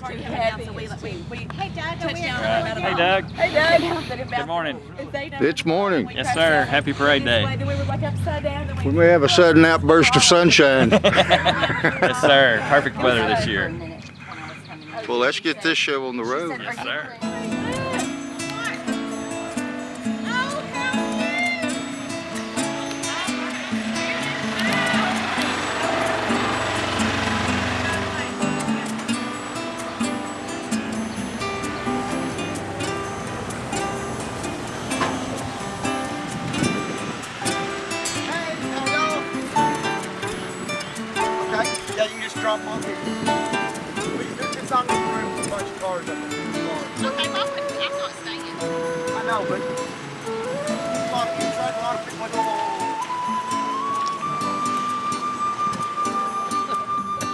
too heavy. Hey, Doug. Hey, Doug. Good morning. It's morning. Yes, sir. Happy Parade Day. We may have a sudden outburst of sunshine. Yes, sir. Perfect weather this year. Well, let's get this show on the road. Yes, sir. Drop off here. It's on the room with a bunch of cars up in the car. Okay, I'm not staying. I know, but a lot of people like, oh.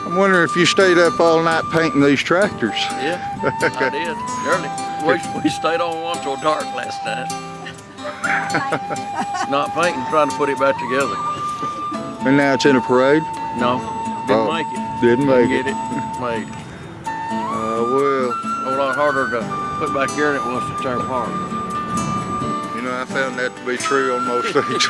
I'm wondering if you stayed up all night painting these tractors. Yeah, I did. Early. We stayed on one till dark last night. Not painting, trying to put it back together. And now it's in a parade? No, didn't make it. Didn't make Get it. it made. Well. A whole lot harder to put back here than it was to tear apart. You know, I found that to be true on most things.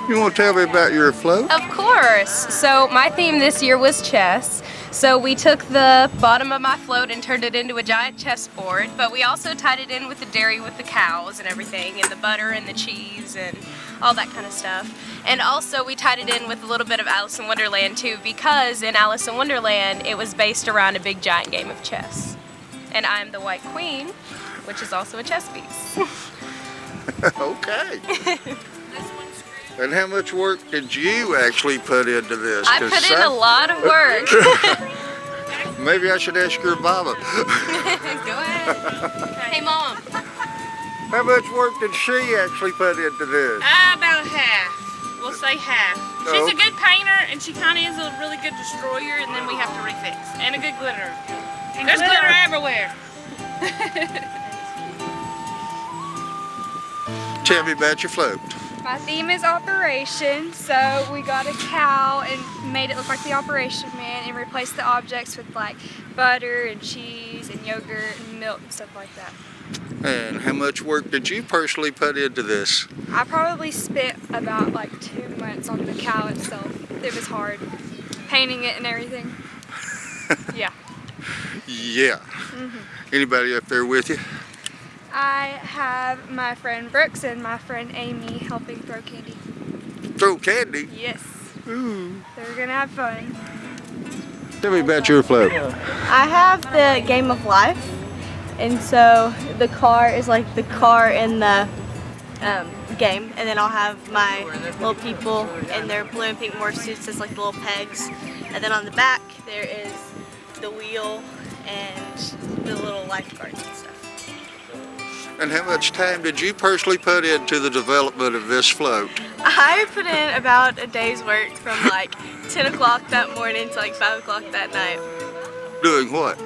You want to tell me about your float? Of course. So my theme this year was chess. So we took the bottom of my float and turned it into a giant chessboard, but we also tied it in with the dairy with the cows and everything, and the butter and the cheese and all that kind of stuff. And also we tied it in with a little bit of Alice in Wonderland too, because in Alice in Wonderland it was based around a big giant game of chess. And I'm the White Queen, which is also a chess piece. Okay. And how much work did you actually put into this? I put in a lot of work. Maybe I should ask your mama. Go ahead. Hey, Mom. How much work did she actually put into this? About half. We'll say half. She's a good painter, and she kind of is a really good destroyer, and then we have to refix. And a good glitterer. There's glitter everywhere. Tell me about your float. My theme is Operation, so we got a cow and made it look like the Operation Man and replaced the objects with like butter and cheese and yogurt and milk and stuff like that. And how much work did you personally put into this? I probably spent about like 2 months on the cow itself. It was hard, painting it and everything. Yeah. Yeah. Anybody up there with you? I have my friend Brooks and my friend Amy helping throw candy. Throw candy? Yes. Ooh. So we're gonna have fun. Tell me about your float. I have the Game of Life, and so the car is like the car in the game, and then I'll have my little people in their blue and pink morph suits as like the little pegs, and then on the back there is the wheel and the little lifeguards and stuff. And how much time did you personally put into the development of this float? I put in about a day's work from like 10 o'clock that morning to like 5 o'clock that night. Doing what?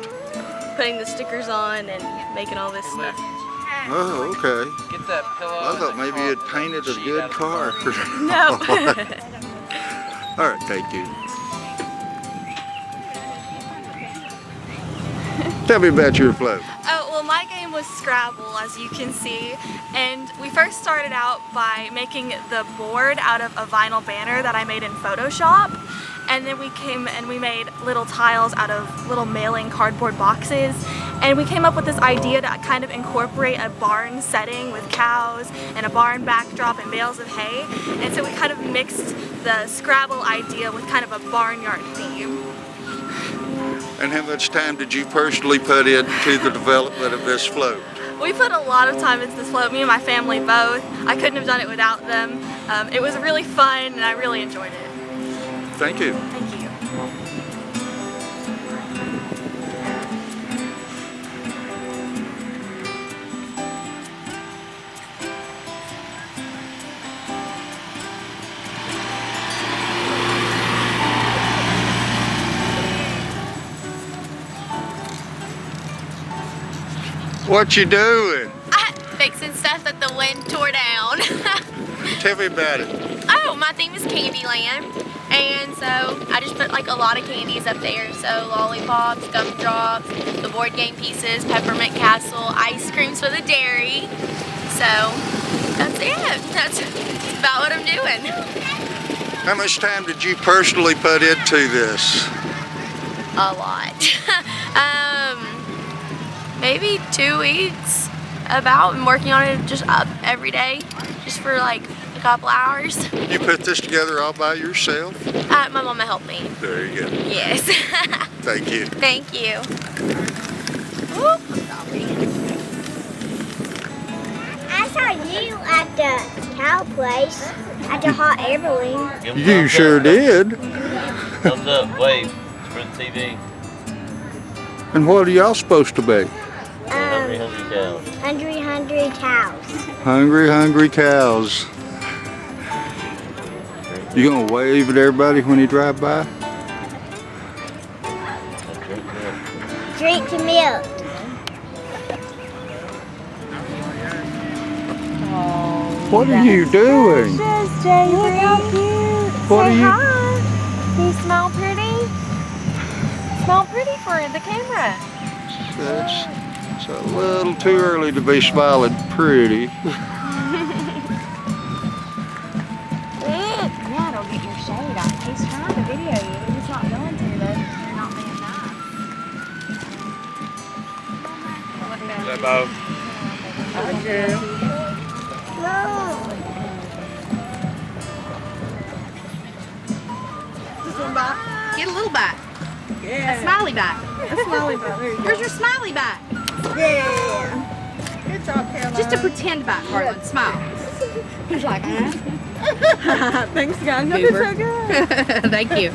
Putting the stickers on and making all this stuff. Oh, okay. Get that pillow. I thought maybe you had painted a good car. No. All right, thank you. Tell me about your float. Oh, well, my game was Scrabble, as you can see, and we first started out by making the board out of a vinyl banner that I made in Photoshop, and then we came and we made little tiles out of little mailing cardboard boxes, and we came up with this idea to kind of incorporate a barn setting with cows and a barn backdrop and bales of hay, and so we kind of mixed the Scrabble idea with kind of a barnyard theme. And how much time did you personally put into the development of this float? We put a lot of time into this float, me and my family both. I couldn't have done it without them. It was really fun and I really enjoyed it. Thank you. Thank you. What you doing? fixing stuff that the wind tore down. Tell me about it. Oh, my theme is Candyland, and so I just put like a lot of candies up there. So lollipops, gumdrops, the board game pieces, peppermint castle, ice creams for the dairy. So that's it. That's about what I'm doing. How much time did you personally put into this? A lot. Maybe 2 weeks. About. I'm working on it just up every day, just for like a couple hours. You put this together all by yourself? My mama helped me. There you go. Yes. Thank you. Thank you. I saw you at the cow place at the hot air balloon. You sure did. Thumbs up, wave for the TV. And what are y'all supposed to be? Hungry, hungry cows. Hungry cows. Hungry, hungry cows. You gonna wave at everybody when you drive by? Drink the milk. What are you doing? Look how cute. What Say are you? hi. Do you smell pretty? Smell pretty for the camera. It's a little too early to be smiling pretty. Yeah, it'll get your shade on. He's trying to video you. He's not going to though. You're not being nice. Is that Bo? This one bite. Get a little bite. Yeah. A smiley bite. A smiley bite. Where's your smiley bite? Yeah. Good job, Caroline. Just a pretend bite, Harlan. Smile. He's like, thanks, guys. No, it's so good. Thank you.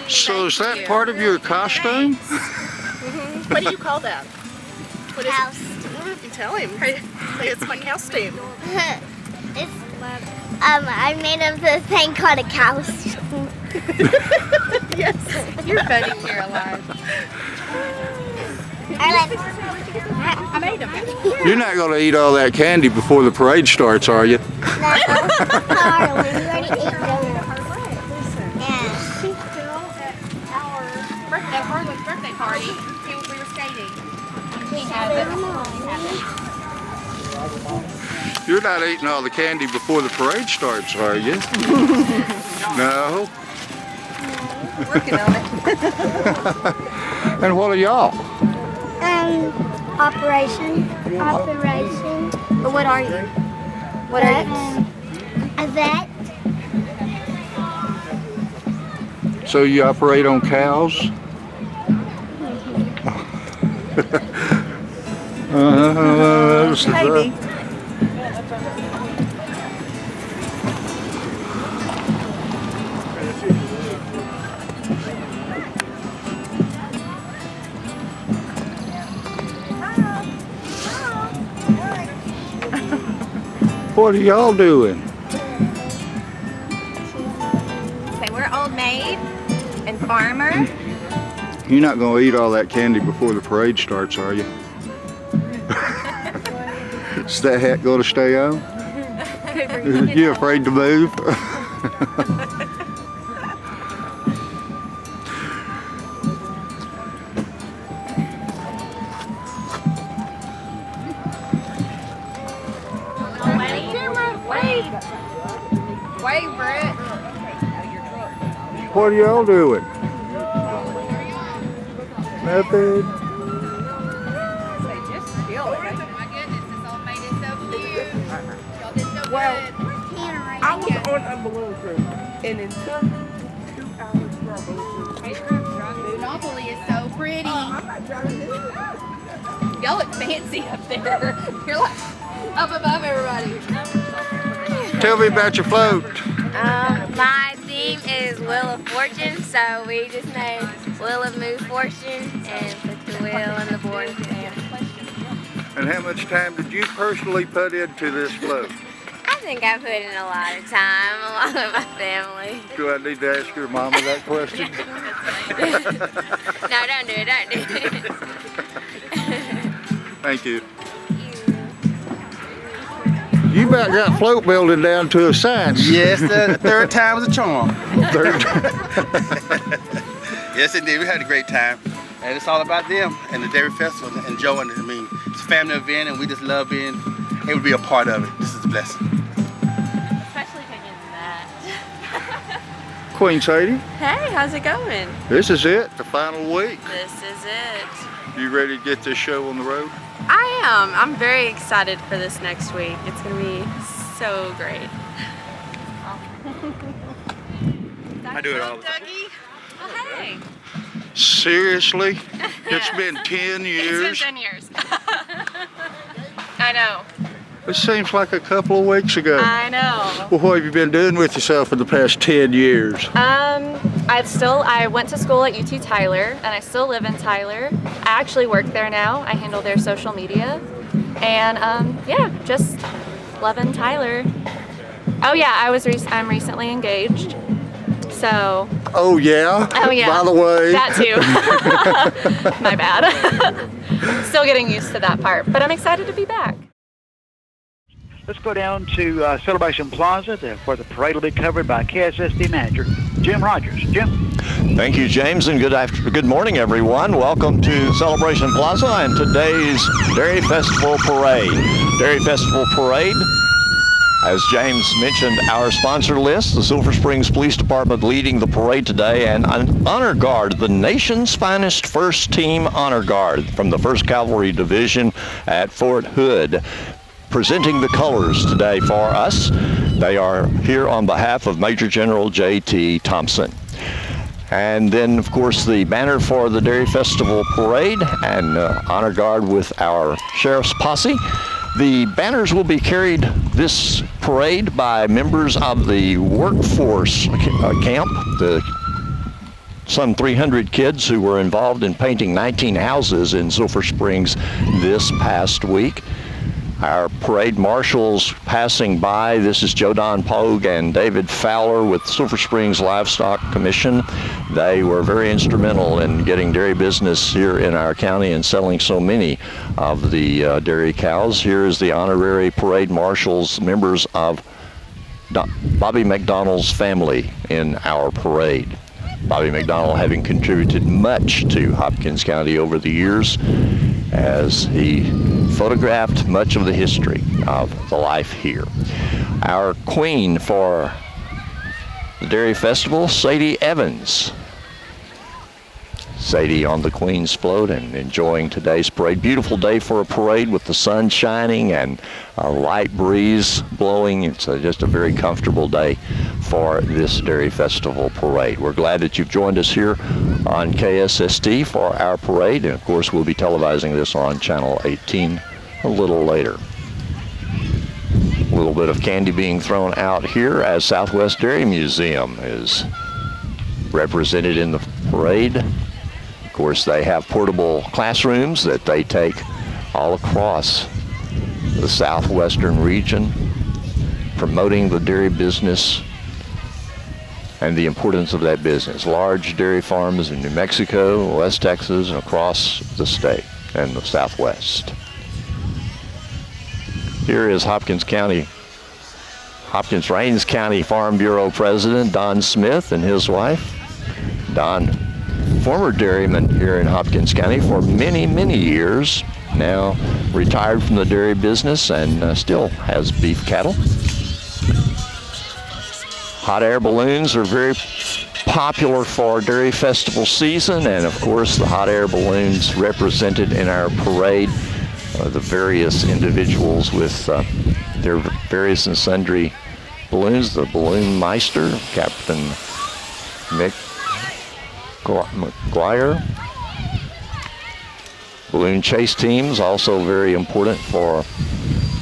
So is that part of your costume? What do you call that? What is House. it? You tell him. Say it's my costume. It's I made up this thing called a costume. Yes. You're funny, Caroline. I made them. You're not gonna eat all that candy before the parade starts, are you? No, Harlan, you already ate those. Yeah. She's still at our Harlan's birthday party. We were skating. He had it. You're not eating all the candy before the parade starts, are you? No. Working on it. And what are y'all? Operation. But what are you? What are you? A vet. So you operate on cows? Maybe. What are y'all doing? Okay, we're Old Maid and Farmer. You're not gonna eat all that candy before the parade starts, are you? Is that hat gonna stay on? You afraid to move? Wave, Brett. What are y'all doing? Nothing. Just feel it. My goodness, this old maid is so cute. Y'all did so good. I was on a balloon cruise, and it took 2 hours for a balloon cruise. Monopoly is so pretty. I'm not driving this. Y'all look fancy up there. You're like up above everybody. Tell me about your float. My theme is Wheel of Fortune, so we just made Wheel of Move Fortune and put the wheel on the board. And how much time did you personally put into this float? I think I put in a lot of time along with my family. Do I need to ask your mama that question? No, don't do it, don't do it. Thank you. You about got float building down to a science. Yes, the third time was a charm. Third. Yes, indeed. We had a great time. And it's all about them and the Dairy Festival and enjoying it. I mean, it's a family event and we just love being able to be a part of it. This is a blessing. Especially taking that. Queen Sadie, Hey, how's it going? this is it, the final week. This is it. You ready to get this show on the road? I am. I'm very excited for this next week. It's going to be so great. I do it all the time. Dougie. Oh, hey. Seriously? It's been 10 years. It's been 10 years. I know. It seems like a couple of weeks ago. I know. Well, what have you been doing with yourself for the past 10 years? I went to school at UT Tyler, and I still live in Tyler. I actually work there now. I handle their social media, and yeah, just loving Tyler. Oh yeah, I'm recently engaged. So. Oh yeah? Oh yeah. By the way. That too. My bad. Still getting used to that part, but I'm excited to be back. Let's go down to Celebration Plaza where the parade will be covered by KSSD manager Jim Rogers. Jim? Thank you, James, and good morning, everyone. Welcome to Celebration Plaza and today's Dairy Festival Parade. Dairy Festival Parade, as James mentioned, our sponsor list, the Silver Springs Police Department leading the parade today, and an honor guard, the nation's finest first team honor guard from the 1st Cavalry Division at Fort Hood. Presenting the colors today for us. They are here on behalf of Major General J.T. Thompson. And then, of course, the banner for the Dairy Festival Parade and honor guard with our Sheriff's Posse. The banners will be carried this parade by members of the workforce camp, some 300 kids who were involved in painting 19 houses in Silver Springs this past week. Our parade marshals passing by, this is Joe Don Pogue and David Fowler with Silver Springs Livestock Commission. They were very instrumental in getting dairy business here in our county and selling so many of the dairy cows. Here is the honorary parade marshals, members of Bobby McDonald's family in our parade. Bobby McDonald having contributed much to Hopkins County over the years as he photographed much of the history of the life here. Our queen for the Dairy Festival, Sadie Evans. Sadie on the Queen's float and enjoying today's parade. Beautiful day for a parade with the sun shining and a light breeze blowing. It's just a very comfortable day for this Dairy Festival parade. We're glad that you've joined us here on KSSD for our parade, and of course we'll be televising this on Channel 18 a little later. A little bit of candy being thrown out here as Southwest Dairy Museum is represented in the parade. Of course, they have portable classrooms that they take all across the southwestern region, promoting the dairy business and the importance of that business. Large dairy farms in New Mexico, West Texas, and across the state and the Southwest. Here is Hopkins Rains County Farm Bureau President Don Smith and his wife. Don, former dairyman here in Hopkins County for many, many years, now retired from the dairy business and still has beef cattle. Hot air balloons are very popular for dairy festival season, and of course the hot air balloons represented in our parade, the various individuals with their various and sundry balloons. The Balloon Meister, Captain Mick McGuire. Balloon chase teams, also very important for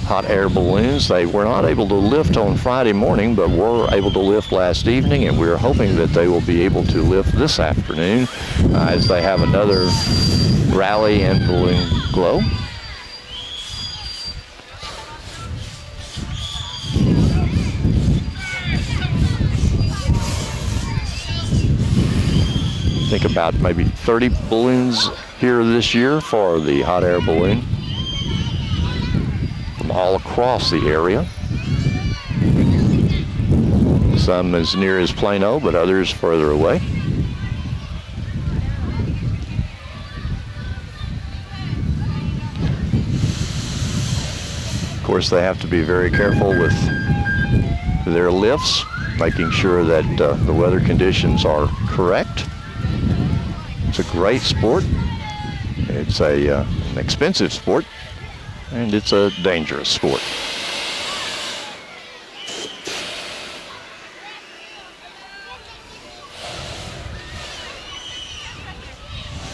hot air balloons. They were not able to lift on Friday morning, but were able to lift last evening, and we're hoping that they will be able to lift this afternoon as they have another rally and balloon glow. Think about maybe 30 balloons here this year for the hot air balloon from all across the area. some as near as Plano, but others further away. Of course, they have to be very careful with their lifts, making sure that the weather conditions are correct. It's a great sport. It's an expensive sport, and it's a dangerous sport.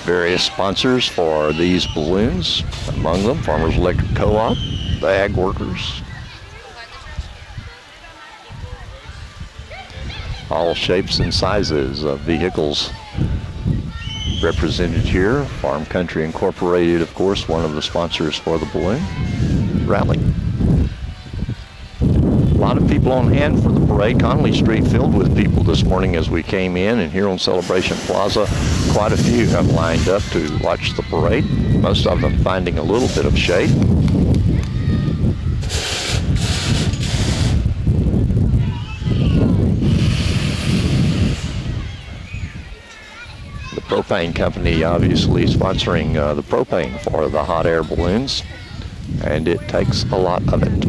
Various sponsors for these balloons, among them Farmers Electric Co-op, the Ag Workers. All shapes and sizes of vehicles represented here. Farm Country Incorporated, of course, one of the sponsors for the balloon rally. A lot of people on hand for the parade. Conley Street filled with people this morning as we came in, and here on Celebration Plaza, quite a few have lined up to watch the parade, most of them finding a little bit of shade. The propane company obviously sponsoring the propane for the hot air balloons, and it takes a lot of it.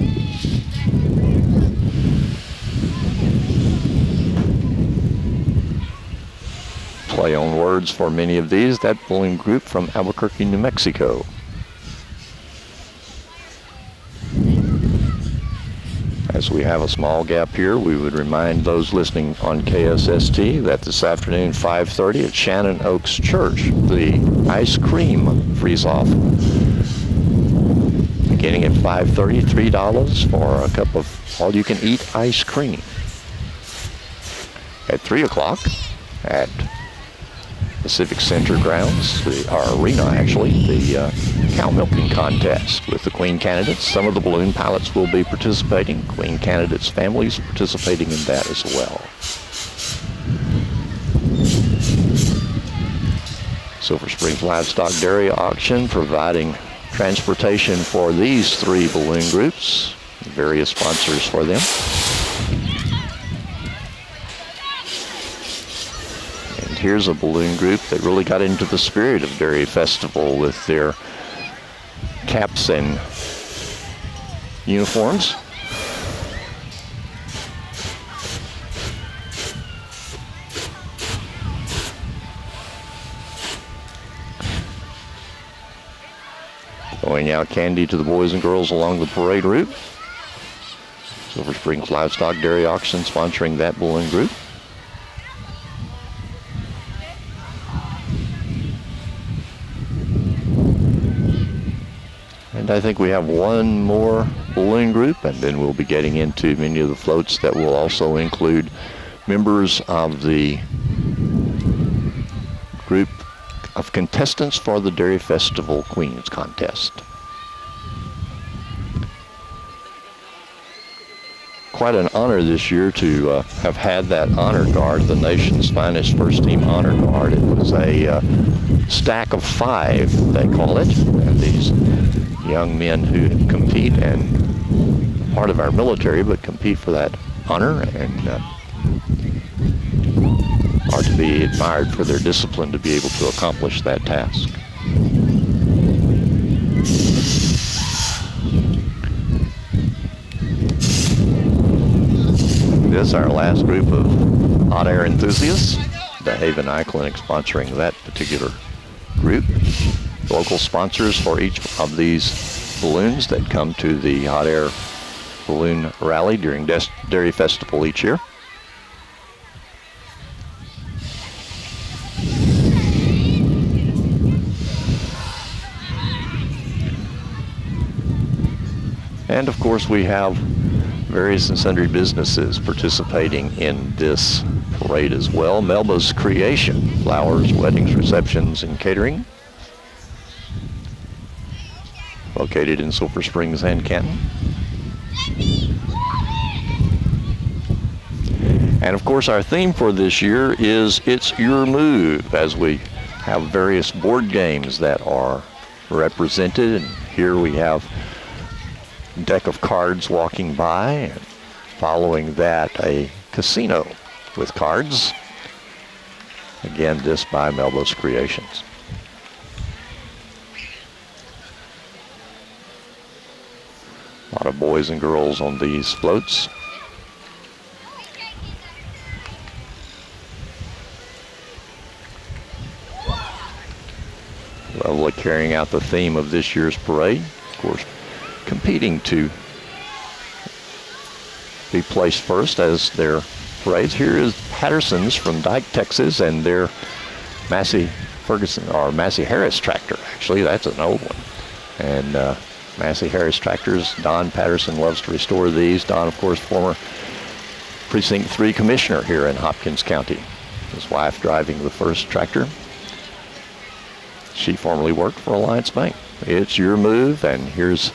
Play on words for many of these, that balloon group from Albuquerque, New Mexico. As we have a small gap here, we would remind those listening on KSST that this afternoon, 5:30 at Shannon Oaks Church, the ice cream freeze-off. Beginning at 5:30, $3 for a cup of all-you-can-eat ice cream. At 3 o'clock at the Civic Center grounds, our arena actually, the cow milking contest with the Queen candidates. Some of the balloon pilots will be participating. Queen candidates' families participating in that as well. Silver Springs Livestock Dairy Auction providing transportation for these three balloon groups, various sponsors for them. And here's a balloon group that really got into the spirit of Dairy Festival with their caps and uniforms. Going out candy to the boys and girls along the parade route. Silver Springs Livestock Dairy Auction sponsoring that balloon group. And I think we have one more balloon group, and then we'll be getting into many of the floats that will also include members of the group of contestants for the Dairy Festival Queens contest. Quite an honor this year to have had that honor guard, the nation's finest first team honor guard. It was a stack of 5, they call it, and these young men who compete and part of our military but compete for that honor and are to be admired for their discipline to be able to accomplish that task. This is our last group of hot air enthusiasts. The Haven Eye Clinic sponsoring that particular group. Local sponsors for each of these balloons that come to the hot air balloon rally during Dairy Festival each year. And of course we have various and sundry businesses participating in this parade as well. Melba's Creation, flowers, weddings, receptions, and catering. Located in Silver Springs and Canton. And of course our theme for this year is It's Your Move, as we have various board games that are represented. And here we have deck of cards walking by, and following that a Casino with cards. Again, this by Melba's Creations. A lot of boys and girls on these floats. Lovely, carrying out the theme of this year's parade. Of course, competing to be placed first as their parades. Here is Patterson's from Dike, Texas, and their Massey Harris tractor. Actually, that's an old one. And Massey Harris tractors, Don Patterson loves to restore these. Don, of course, former Precinct 3 commissioner here in Hopkins County. His wife driving the first tractor. She formerly worked for Alliance Bank. It's your move, and here's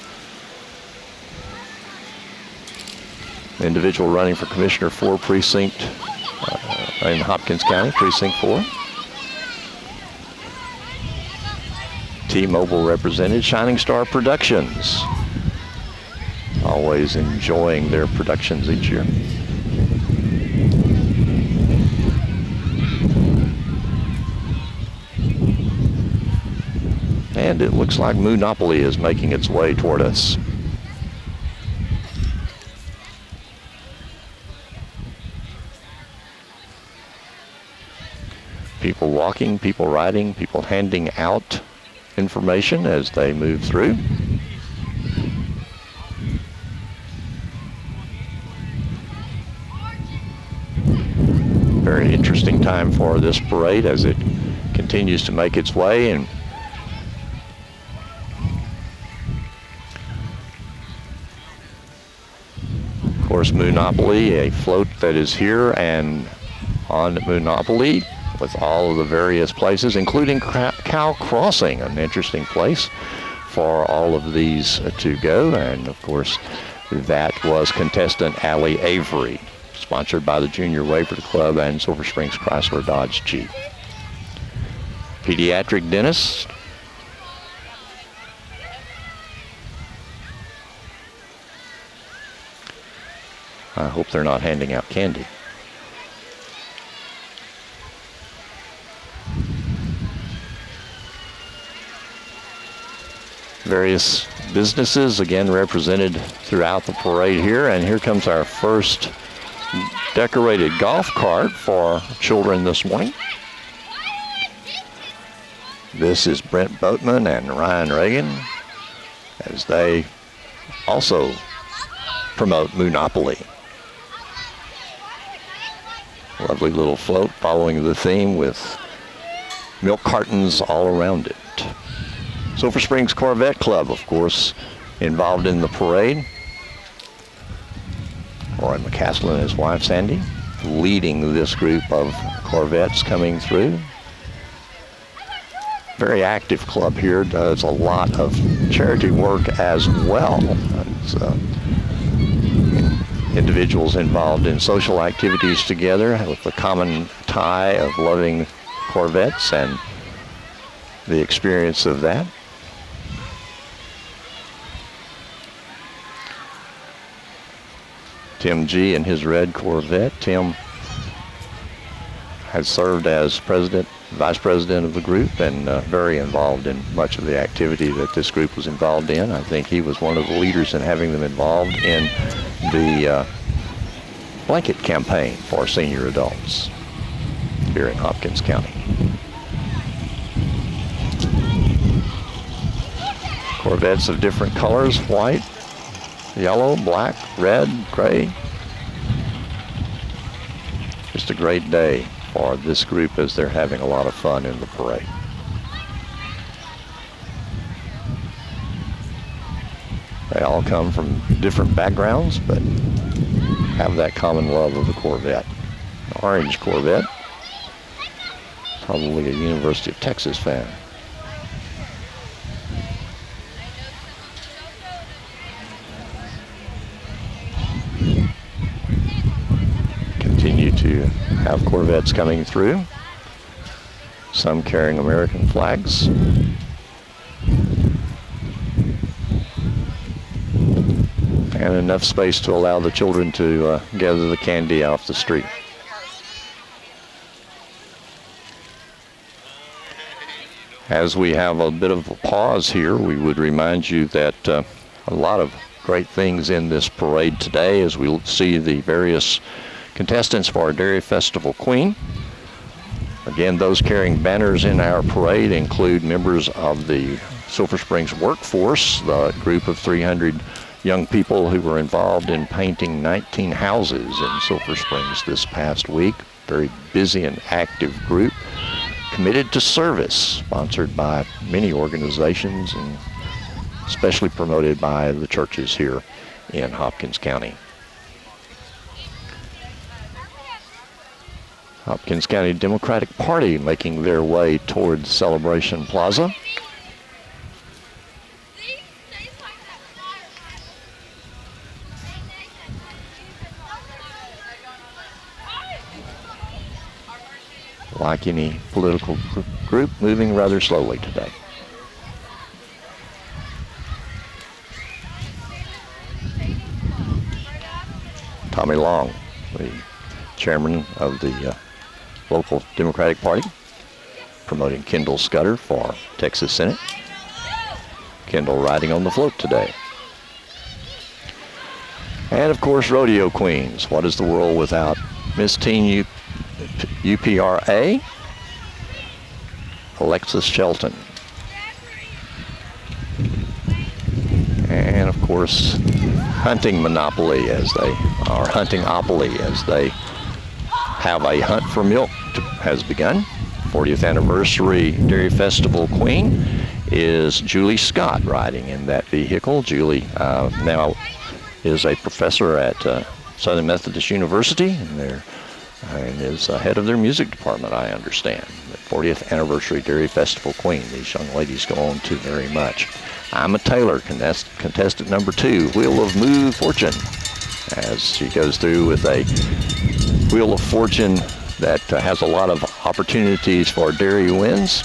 the individual running for commissioner for Precinct in Hopkins County, Precinct 4. T-Mobile represented Shining Star Productions. Always enjoying their productions each year. And it looks like Moonopoly is making its way toward us. People walking, people riding, people handing out information as they move through. Very interesting time for this parade as it continues to make its way. And of course, Moonopoly, a float that is here and on Moonopoly with all of the various places, including Cow Crossing, an interesting place for all of these to go. And of course, that was contestant Allie Avery, sponsored by the Junior Waiver Club and Silver Springs Chrysler Dodge Jeep. Pediatric dentist. I hope they're not handing out candy. Various businesses again represented throughout the parade here, and here comes our first decorated golf cart for children this morning. This is Brent Boatman and Ryan Reagan as they also promote Moonopoly. Lovely little float following the theme with milk cartons all around it. Silver Springs Corvette Club, of course, involved in the parade. Roy McCaslin and his wife Sandy leading this group of Corvettes coming through. Very active club here, does a lot of charity work as well. It's, individuals involved in social activities together with the common tie of loving Corvettes and the experience of that. Tim G. and his red Corvette. Tim has served as president, vice president of the group, and very involved in much of the activity that this group was involved in. I think he was one of the leaders in having them involved in the blanket campaign for senior adults here in Hopkins County. Corvettes of different colors: white, yellow, black, red, gray. Just a great day for this group as they're having a lot of fun in the parade. They all come from different backgrounds, but have that common love of the Corvette. An orange Corvette, probably a University of Texas fan. Continue to have Corvettes coming through, some carrying American flags. and enough space to allow the children to gather the candy off the street. As we have a bit of a pause here, we would remind you that a lot of great things in this parade today as we see the various contestants for our Dairy Festival Queen. Again, those carrying banners in our parade include members of the Silver Springs workforce, the group of 300 young people who were involved in painting 19 houses in Silver Springs this past week. Very busy and active group, committed to service, sponsored by many organizations and especially promoted by the churches here in Hopkins County. Hopkins County Democratic Party making their way towards Celebration Plaza. Like any political group, moving rather slowly today. Tommy Long, the chairman of the local Democratic Party, promoting Kendall Scudder for Texas Senate. Kendall riding on the float today. And of course, rodeo queens. What is the world without Miss Teen UPRA, Alexis Shelton. And of course, hunting monopoly as they are hunting-opoly as they have a hunt for milk has begun. 40th anniversary Dairy Festival Queen is Julie Scott riding in that vehicle. Julie now is a professor at Southern Methodist University and is head of their music department, I understand. The 40th anniversary Dairy Festival Queen. These young ladies go on to very much. I'm a Taylor, contestant number 2, Wheel of Moo Fortune, as she goes through with a Wheel of Fortune that has a lot of opportunities for dairy wins.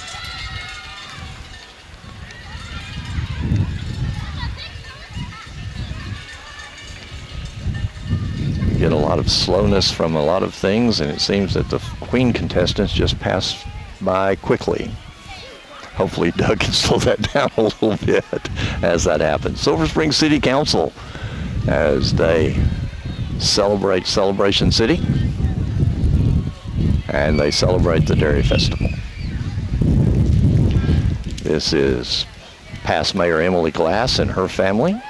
Get a lot of slowness from a lot of things, and it seems that the Queen contestants just pass by quickly. Hopefully Doug can slow that down a little bit as that happens. Silver Springs City Council, as they celebrate Celebration City, and they celebrate the Dairy Festival. This is past Mayor Emily Glass and her family.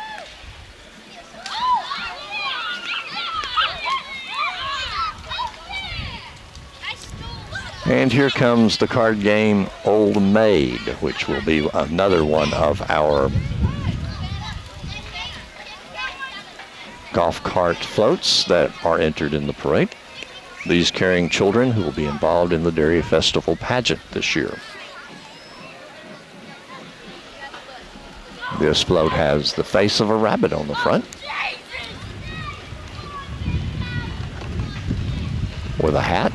And here comes the card game Old Maid, which will be another one of our golf cart floats that are entered in the parade. These carrying children who will be involved in the Dairy Festival pageant this year. This float has the face of a rabbit on the front, with a hat.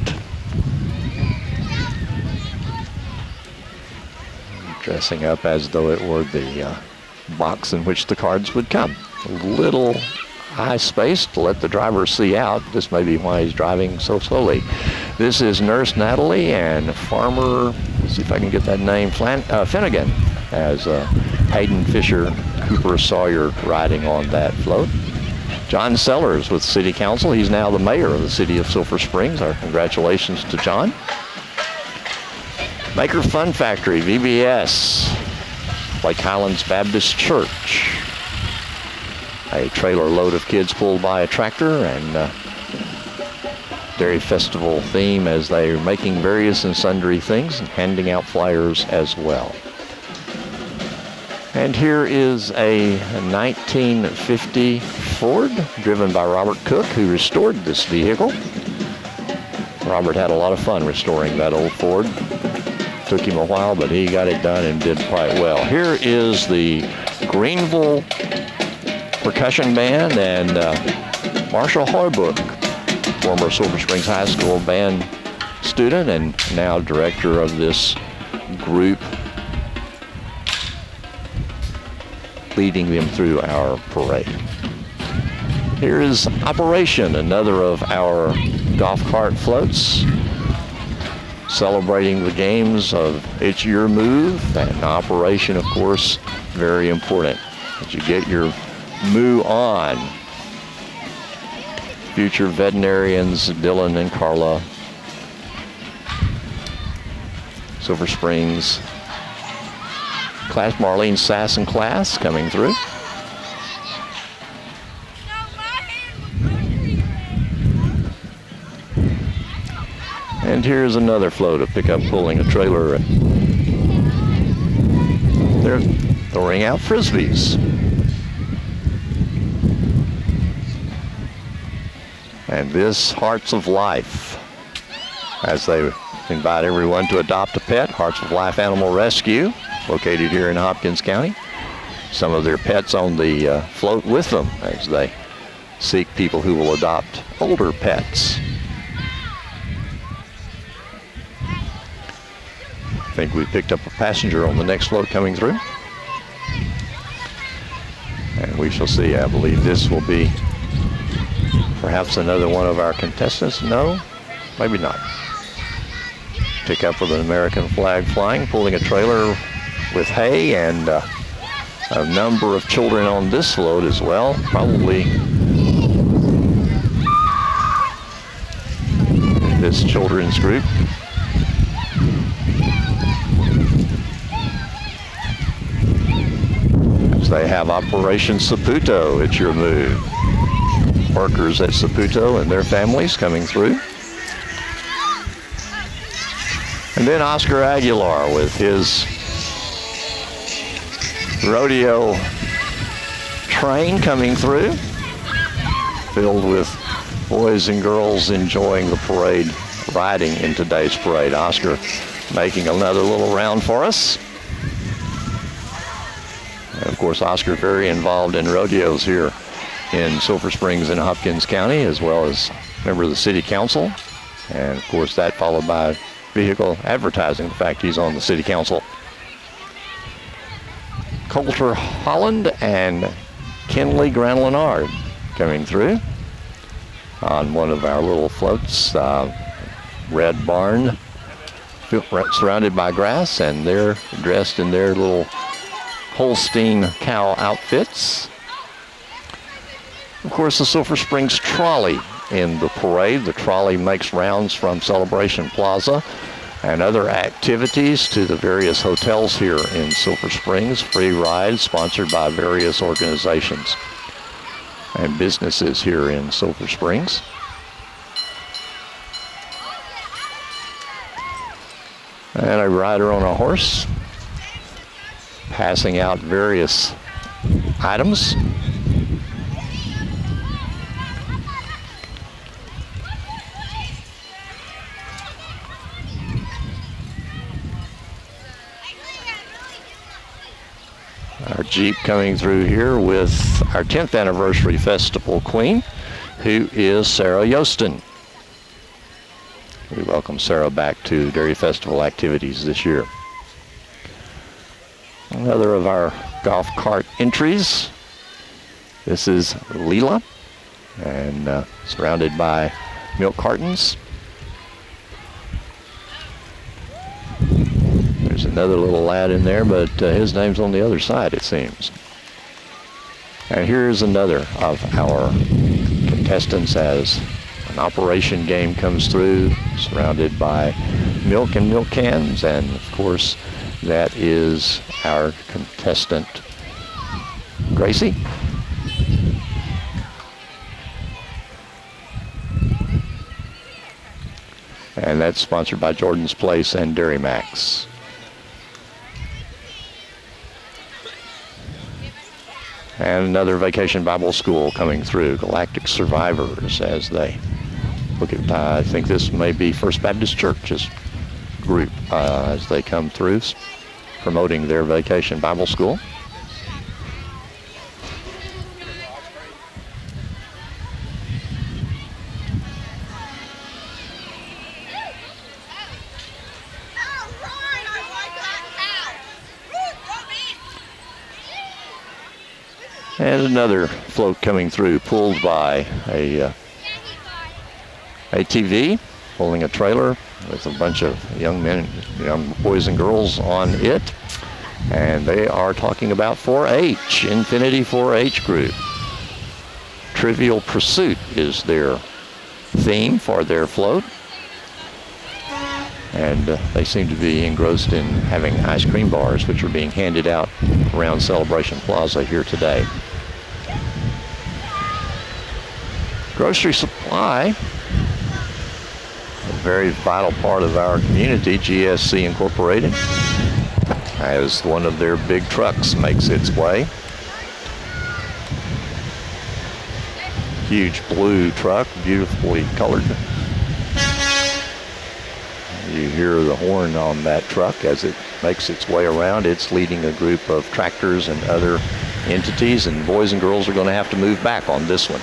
Dressing up as though it were the box in which the cards would come. A little high space to let the driver see out. This may be why he's driving so slowly. This is Nurse Natalie and Farmer, let's see if I can get that name, Finnegan, as Hayden Fisher, Cooper Sawyer riding on that float. John Sellers with City Council. He's now the mayor of the city of Silver Springs. Our congratulations to John. Maker Fun Factory, VBS, Lake Highlands Baptist Church. A trailer load of kids pulled by a tractor, and Dairy Festival theme as they're making various and sundry things and handing out flyers as well. And here is a 1950 Ford driven by Robert Cook, who restored this vehicle. Robert had a lot of fun restoring that old Ford. Took him a while, but he got it done and did quite well. Here is the Greenville Percussion Band and Marshall Hoybook, former Silver Springs High School band student and now director of this group, leading them through our parade. Here is Operation, another of our golf cart floats, celebrating the games of It's Your Move, and Operation, of course, very important that you get your moo on. Future veterinarians Dylan and Carla, Silver Springs class, Marlene Sass and class coming through. And here's another float, a pickup pulling a trailer. They're throwing out frisbees. And this Hearts of Life, as they invite everyone to adopt a pet, Hearts of Life Animal Rescue, located here in Hopkins County. Some of their pets on the float with them as they seek people who will adopt older pets. I think we picked up a passenger on the next float coming through. And we shall see. I believe this will be perhaps another one of our contestants. No, maybe not. Pick up with an American flag flying, pulling a trailer with hay, and a number of children on this float as well. Probably this children's group. As they have Operation Saputo, It's Your Move. Workers at Saputo and their families coming through. And then Oscar Aguilar with his rodeo train coming through, filled with boys and girls enjoying the parade, riding in today's parade. Oscar making another little round for us. And of course, Oscar very involved in rodeos here in Silver Springs and Hopkins County, as well as member of the City Council. And of course, that followed by vehicle advertising, the fact he's on the City Council. Coulter Holland and Kenley Grand-Lenard coming through on one of our little floats. Red barn surrounded by grass, and they're dressed in their little Holstein cow outfits. Of course, the Silver Springs trolley in the parade. The trolley makes rounds from Celebration Plaza and other activities to the various hotels here in Silver Springs. Free rides sponsored by various organizations and businesses here in Silver Springs. And a rider on a horse passing out various items. Our Jeep coming through here with our 10th anniversary festival queen, who is Sarah Yostin. We welcome Sarah back to Dairy Festival activities this year. Another of our golf cart entries. This is Leela, and surrounded by milk cartons. There's another little lad in there, but his name's on the other side, it seems. And here's another of our contestants as an operation game comes through, surrounded by milk and milk cans, and of course that is our contestant Gracie. And that's sponsored by Jordan's Place and Dairy Max. And another Vacation Bible School coming through, Galactic Survivors, as they look at, I think this may be First Baptist Church's group as they come through promoting their Vacation Bible School. And another float coming through, pulled by a ATV, pulling a trailer with a bunch of young men, young boys and girls on it. And they are talking about 4-H, Infinity 4-H group. Trivial Pursuit is their theme for their float. And they seem to be engrossed in having ice cream bars, which are being handed out around Celebration Plaza here today. Grocery supply, a very vital part of our community, GSC Incorporated, as one of their big trucks makes its way. Huge blue truck, beautifully colored. You hear the horn on that truck as it makes its way around. It's leading a group of tractors and other entities, and boys and girls are going to have to move back on this one.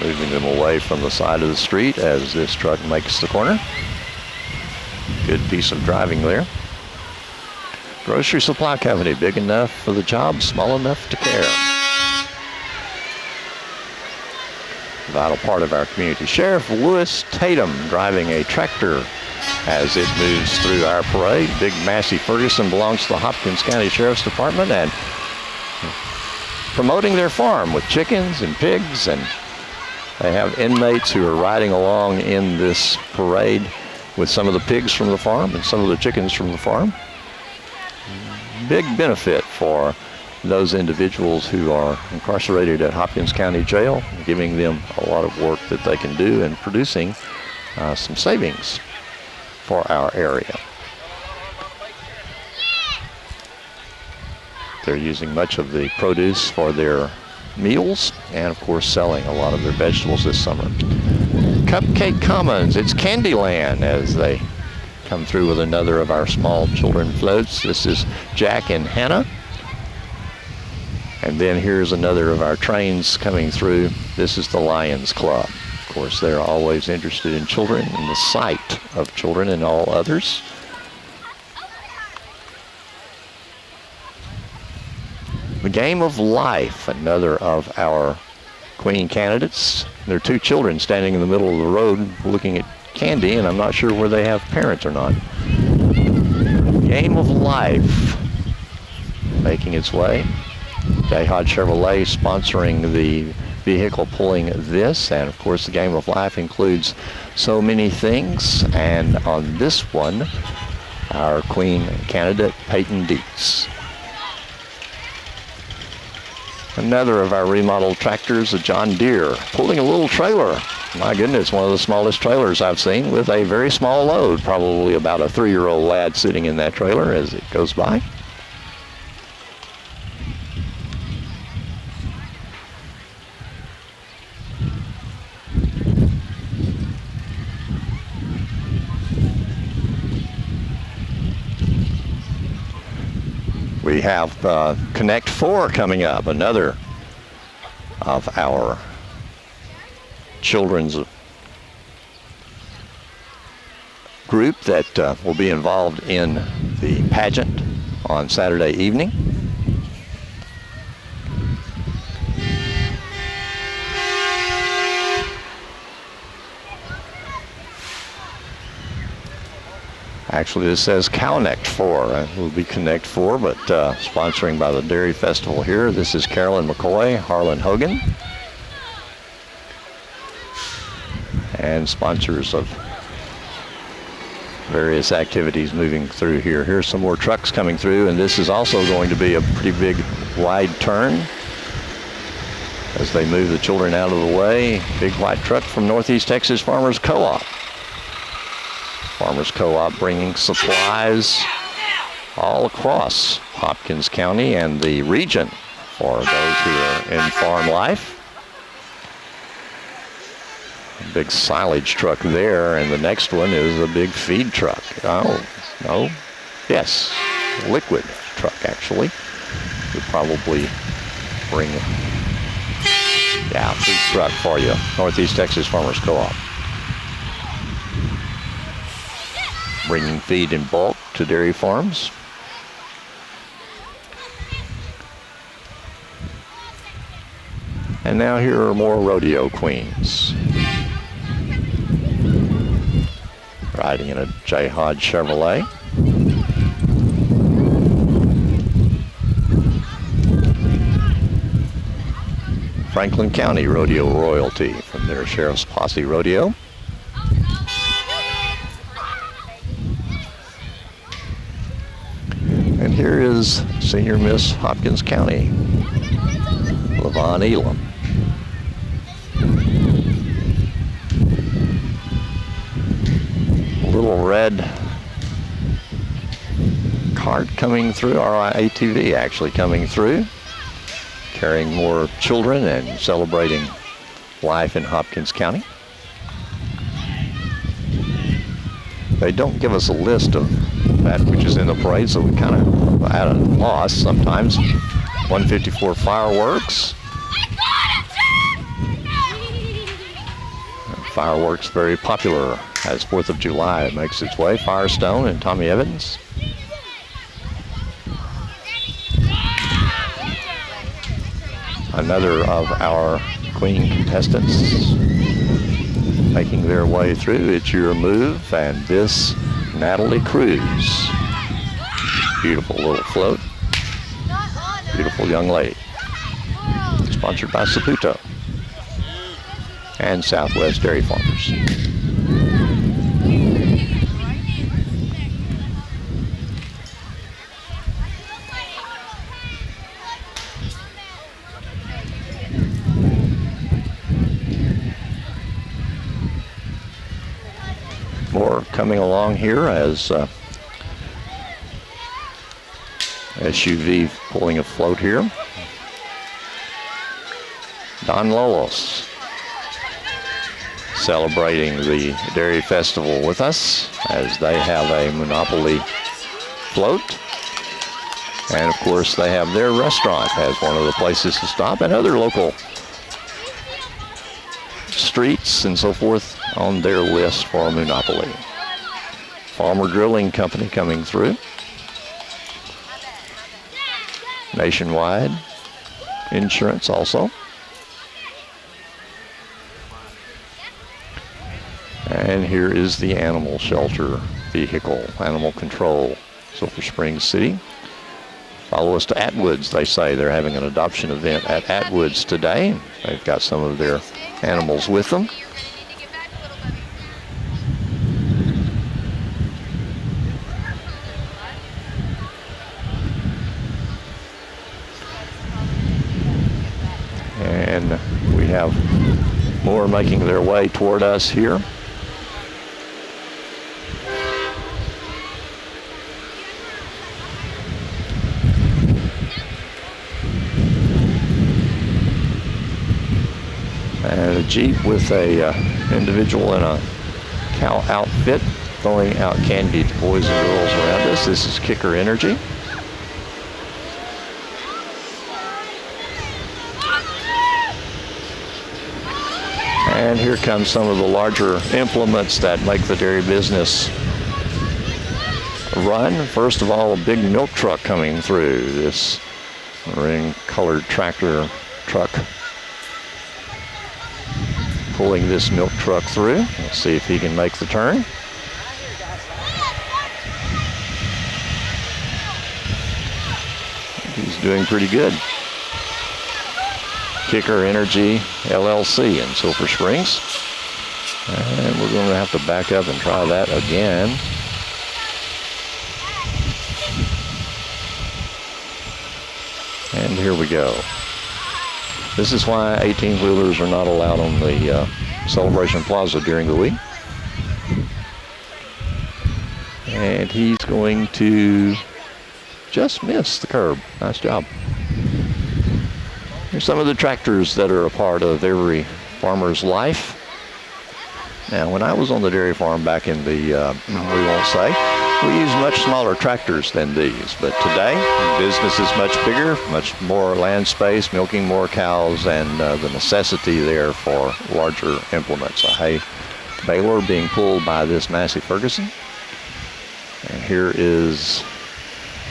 Moving them away from the side of the street as this truck makes the corner. Good piece of driving there. Grocery supply company, big enough for the job, small enough to care. Vital part of our community. Sheriff Lewis Tatum driving a tractor as it moves through our parade. Big Massey Ferguson belongs to the Hopkins County Sheriff's Department and promoting their farm with chickens and pigs, and they have inmates who are riding along in this parade with some of the pigs from the farm and some of the chickens from the farm. Big benefit for those individuals who are incarcerated at Hopkins County Jail, giving them a lot of work that they can do and producing some savings for our area. They're using much of the produce for their meals and, of course, selling a lot of their vegetables this summer. Cupcake Commons, it's Candyland as they come through with another of our small children floats. This is Jack and Hannah. And then here's another of our trains coming through. This is the Lions Club. Of course, they're always interested in children and the sight of children and all others. The Game of Life, another of our Queen candidates. There are two children standing in the middle of the road looking at candy, and I'm not sure whether they have parents or not. Game of Life making its way. Jayhad Chevrolet sponsoring the vehicle pulling this, and of course the Game of Life includes so many things, and on this one our Queen candidate Peyton Dietz. Another of our remodeled tractors, a John Deere, pulling a little trailer. My goodness, one of the smallest trailers I've seen with a very small load, probably about a 3-year-old lad sitting in that trailer as it goes by. We have Connect 4 coming up, another of our children's group that will be involved in the pageant on Saturday evening. Actually, this says Connect 4. It will be Connect 4, but sponsoring by the Dairy Festival here. This is Carolyn McCoy, Harlan Hogan, and sponsors of various activities moving through here. Here's some more trucks coming through, and this is also going to be a pretty big wide turn as they move the children out of the way. Big white truck from Northeast Texas Farmers Co-op. Farmers Co-op bringing supplies all across Hopkins County and the region for those who are in farm life. A big silage truck there, and the next one is a big feed truck. Oh, no. Yes, liquid truck, actually. Would probably bring, yeah, feed truck for you. Northeast Texas Farmers Co-op. Bringing feed in bulk to dairy farms. And now here are more rodeo queens. Riding in a J. Hodge Chevrolet. Franklin County Rodeo royalty from their Sheriff's Posse Rodeo. And here is Senior Miss Hopkins County, LaVon Elam. Little red cart coming through, or ATV actually coming through, carrying more children and celebrating life in Hopkins County. They don't give us a list of that which is in the parade, so we kind of at a loss sometimes. 154 fireworks. Fireworks very popular as 4th of July makes its way. Firestone and Tommy Evans. Another of our queen contestants making their way through. It's Your Move, and this, Natalie Cruz. Beautiful little float. Beautiful young lady. Sponsored by Saputo and Southwest Dairy Farmers. More coming along here as SUV pulling a float here. Don Lolos celebrating the Dairy Festival with us as they have a Monopoly float. And of course they have their restaurant as one of the places to stop, and other local streets and so forth on their list for Monopoly. Farmer Drilling Company coming through. Nationwide Insurance also. And here is the animal shelter vehicle, animal control, Sulphur Springs City. Follow us to Atwoods, they say. They're having an adoption event at Atwoods today. They've got some of their animals with them. And we have more making their way toward us here. And a Jeep with a individual in a cow outfit throwing out candy to boys and girls around us. This is Kicker Energy. And here comes some of the larger implements that make the dairy business run. First of all, a big milk truck coming through. This ring-colored tractor truck pulling this milk truck through. Let's see if he can make the turn. He's doing pretty good. Kicker Energy LLC in Sulphur Springs. And we're going to have to back up and try that again. And here we go. This is why 18-wheelers are not allowed on the Celebration Plaza during the week. And he's going to just miss the curb. Nice job. Here's some of the tractors that are a part of every farmer's life. Now, when I was on the dairy farm back in the, we won't say, we used much smaller tractors than these. But today, business is much bigger, much more land space, milking more cows, and the necessity there for larger implements. A hay baler being pulled by this Massey Ferguson. And here is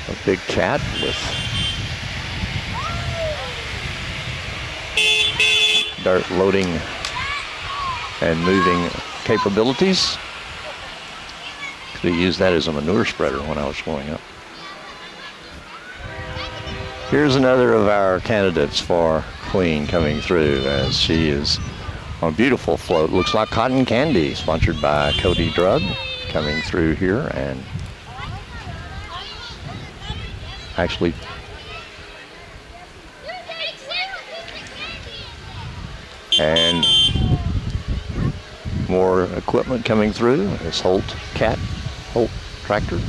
a big cat with dirt loading and moving capabilities. Could have used that as a manure spreader when I was growing up. Here's another of our candidates for Queen coming through as she is on a beautiful float. Looks like cotton candy, sponsored by Cody Drug, coming through here and actually and more equipment coming through. This Holt tractor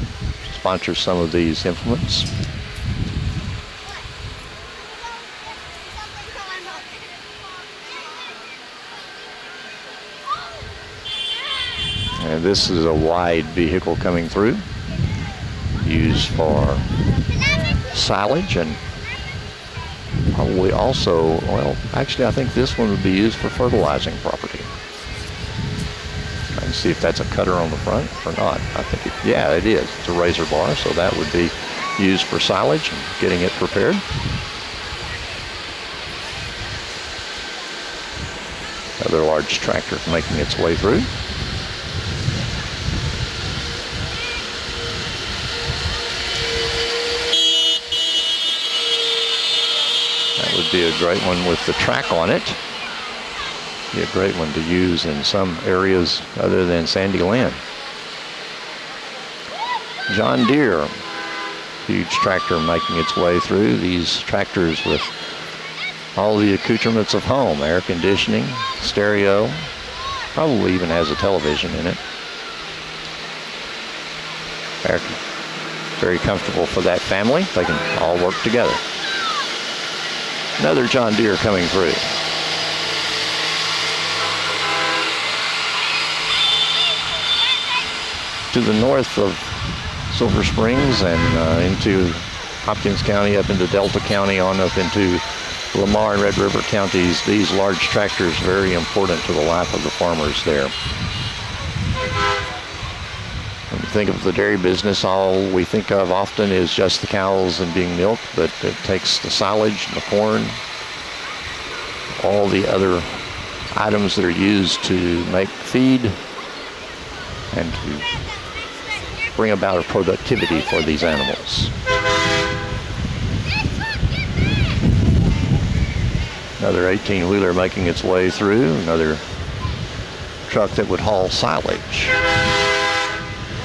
sponsors some of these implements. And this is a wide vehicle coming through, used for silage and probably also, well, actually I think this one would be used for fertilizing property. I can see if that's a cutter on the front or not. I think yeah, it is. It's a razor bar, so that would be used for silage and getting it prepared. Another large tractor making its way through. That would be a great one with the track on it. Be a great one to use in some areas other than Sandy Land. John Deere, huge tractor making its way through. These tractors with all the accoutrements of home, air conditioning, stereo, probably even has a television in it. Very comfortable for that family. They can all work together. Another John Deere coming through. To the north of Silver Springs and into Hopkins County, up into Delta County, on up into Lamar and Red River counties, these large tractors very important to the life of the farmers there. When we think of the dairy business, all we think of often is just the cows and being milked, but it takes the silage and the corn, all the other items that are used to make feed and to bring about a productivity for these animals. Another 18-wheeler making its way through, another truck that would haul silage,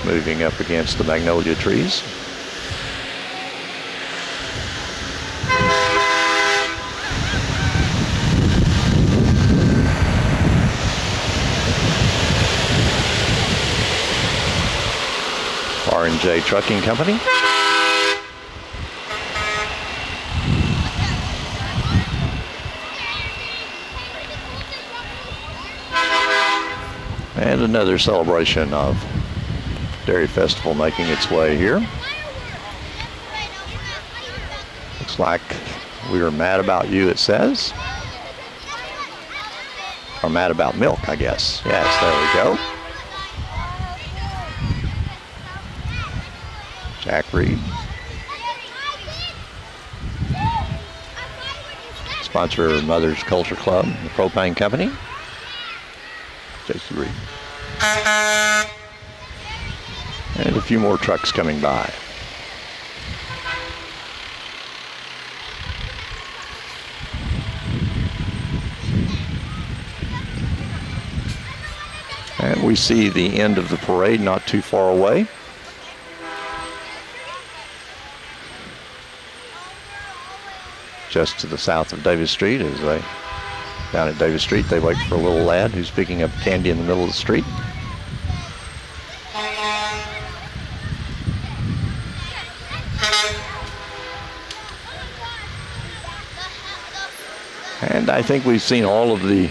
moving up against the magnolia trees. R&J Trucking Company. And another celebration of Dairy Festival making its way here. Looks like we are mad about you, it says. Or mad about milk, I guess. Yes, there we go. Jack Reed. Sponsor of Mother's Culture Club, the Propane Company. J.C. Reed. And a few more trucks coming by. And we see the end of the parade not too far away. Just to the south of Davis Street, as they down at Davis Street, they wait for a little lad who's picking up candy in the middle of the street. And I think we've seen all of the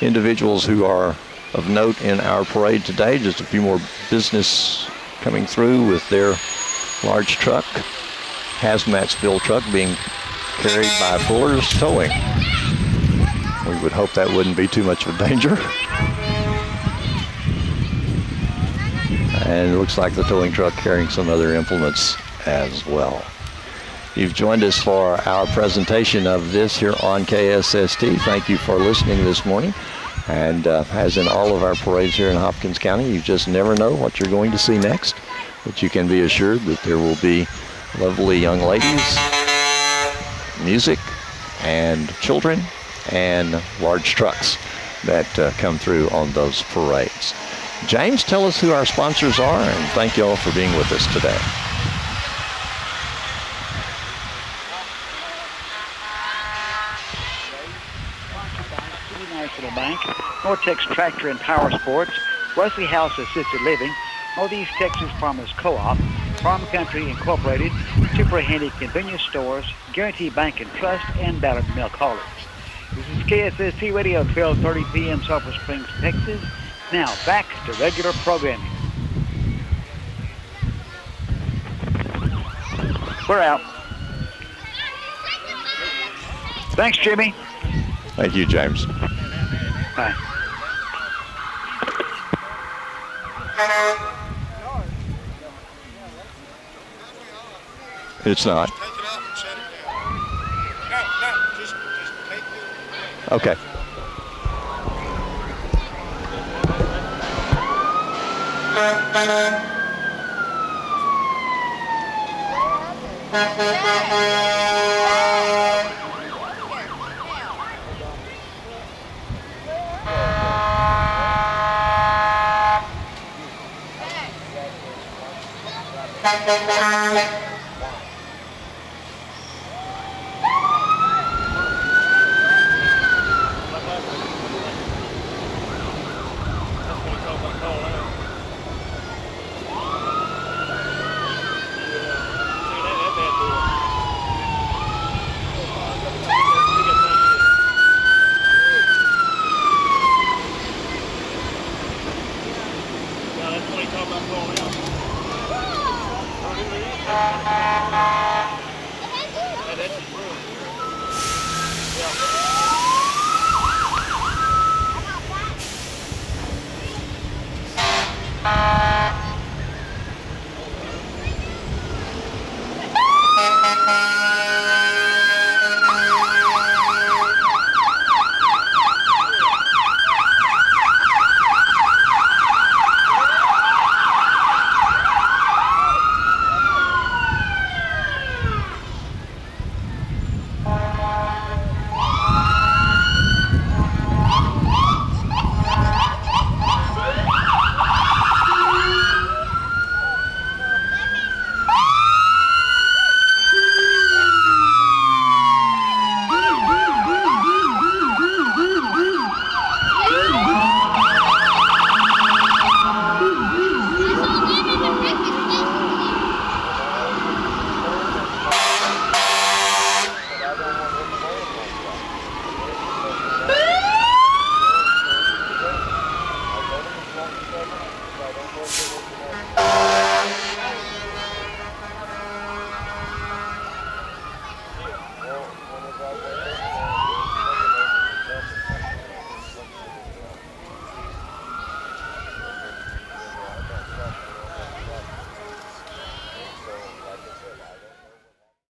individuals who are of note in our parade today. Just a few more business coming through with their large truck, hazmat spill truck being carried by Fuller's Towing. We would hope that wouldn't be too much of a danger. And it looks like the towing truck carrying some other implements as well. you've joined us for our presentation of this here on KSST. Thank you for listening this morning. And as in all of our parades here in Hopkins County, you just never know what you're going to see next. But you can be assured that there will be lovely young ladies, music, and children, and large trucks that come through on those parades. James, tell us who our sponsors are, and thank you all for being with us today. National Bank, Nortex Tractor and Power Sports, Wesley House Assisted Living, Northeast Texas Farmers Co-op, Farm Country Incorporated, Super Handy Convenience Stores, Guarantee Bank and Trust, and Ballard Milk Haulers. This is KSST Radio, 12:30 p.m. Sulphur Springs, Texas. Now back to regular programming. We're out. Thanks, Jimmy. Thank you, James. Bye. It's not. Okay.